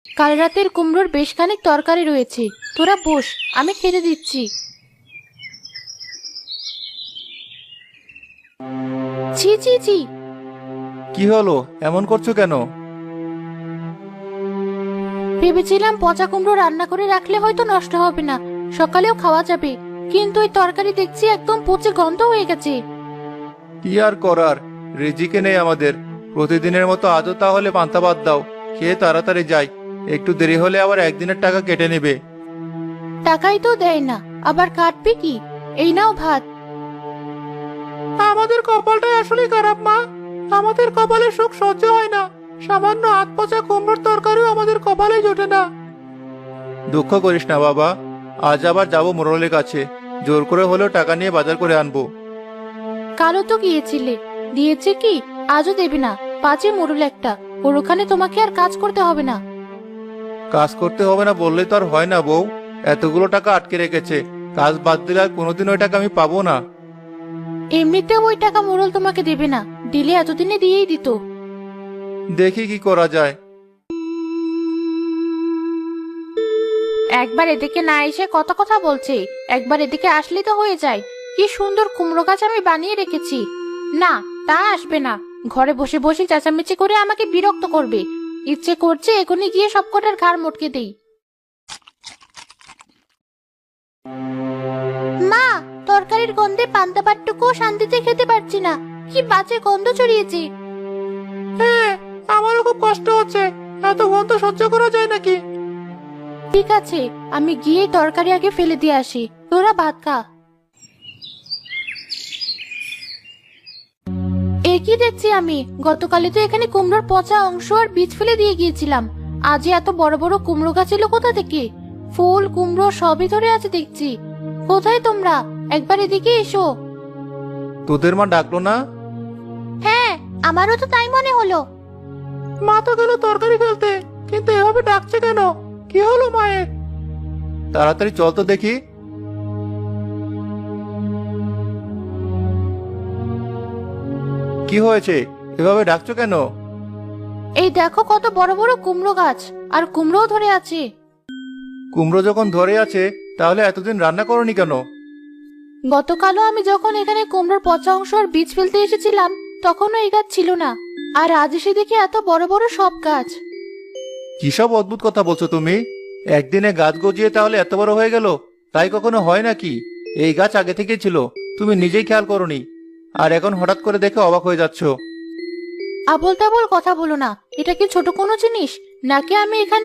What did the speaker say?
কাল রাতের কুমড়োর বেশ খানিক তরকারি রয়েছে, তোরা বস, আমি খেতে দিচ্ছি। ছি ছি ছি। কি হলো, এমন করছো কেন? ভেবেছিলাম পচা কুমড়ো রান্না করে রাখলে হয়তো নষ্ট হবে না, সকালেও খাওয়া যাবে, কিন্তু এই তরকারি দেখছি একদম পচে গন্ধ হয়ে গেছে। কি আর করার, রিজিকে নেই আমাদের। প্রতিদিনের মতো আজও তাহলে পান্তা ভাত দাও, খেয়ে তাড়াতাড়ি যাই। একটু দেরি হলে আবার একদিনের টাকা কেটে নেবে। টাকাই তো দেয় না, আবার কাটবে কি? এই নাও ভাত। আমাদের কপালটাই আসলে খারাপ মা। আমাদের কপালে সুখ সহ্য হয় না, সামান্য হাত পচা কুমড়োর তরকারিও আমাদের কপালে জোটে না। দুঃখ করিস না বাবা, আজ আবার যাবো মোড়লের কাছে, জোর করে হলেও টাকা নিয়ে বাজার করে আনবো। কালও তো গিয়েছিলে, দিয়েছে কি? আজও দেবে না? পাঁচে মোড়ল একটা, ওর ওখানে তোমাকে আর কাজ করতে হবে না। কাজ করতে হবে না বললে তো আর হয় না বউ। এতগুলো টাকা আটকে রেখেছে, কাজ বাদ দিলে আর কোনোদিন ওই টাকা আমি পাবো না। এমনিতেও ওই টাকা মোড়ল তোমাকে দেবে না, দিলে এতদিনে দিয়েই দিত। দেখি কি করা যায়। একবার এদিকে না এসে কত কথা বলছে, একবার এদিকে আসলেই তো হয়ে যায়। কি সুন্দর কুমড়ো গাছ আমি বানিয়ে রেখেছি। না, তা আসবে না, ঘরে বসে বসে চেঁচামেচি করে আমাকে বিরক্ত করবে। ইচ্ছে করছে এখনই গিয়ে সবকটার ঘাড় মটকে দেই। মা, তরকারির গন্ধে পান্তা ভাতটুকুও শান্তিতে খেতে পারছি না, কি বাজে গন্ধ ছড়িয়েছে। হ্যাঁ, আমারও খুব কষ্ট হচ্ছে, এত গন্ধ সহ্য করা যায় নাকি? ঠিক আছে, আমি গিয়ে তরকারি আগে ফেলে দিয়ে আসি, তোরা ভাত খা। এ কি দেখছি আমি? গতকালে তো এখানে কুমড়োর পচা অংশ আর বীজ ফেলে দিয়ে গিয়েছিলাম, আজ এত বড় বড় কুমড়ো গাছ এলো কোথা থেকে? ফুল কুমড়ো সবই ধরে আছে দেখছি। কোথায় তোমরা? একবার এদিকে এসো। তোদের মা ডাকলো না? হ্যাঁ, আমারও তো তাই মনে হলো। মা তো গেল তরকারি ফেলতে, কিন্তু এভাবে ডাকছে কেন? কি হলো মায়ের? তাড়াতাড়ি চল তো দেখি। কি হয়েছে, এভাবে ডাকছো কেন? এই দেখো কত বড় বড় কুমড়ো গাছ, আর কুমড়োও ধরে আছে। কুমড়ো যখন ধরে আছে, তাহলে এতদিন রান্না করনি কেন? গতকালও আমি যখন এখানে কুমড়োর পচা অংশ আর বীজ ফেলতে এসেছিলাম, তখনও এই গাছ ছিল না, আর আজ এসে দেখি এত বড় বড় সব গাছ। কি সব অদ্ভুত কথা বলছো তুমি? একদিনে গাছ গজিয়ে তাহলে এত বড় হয়ে গেল? তাই কখনো হয় নাকি? এই গাছ আগে থেকেই ছিল, তুমি নিজেই খেয়াল করনি, আর এখন হঠাৎ করে দেখে অবাক হয়ে যাচ্ছো। আবোল তাবোল কথা বলো না, এটা কি ছোট কোনো জিনিস নাকি? আমি এখানে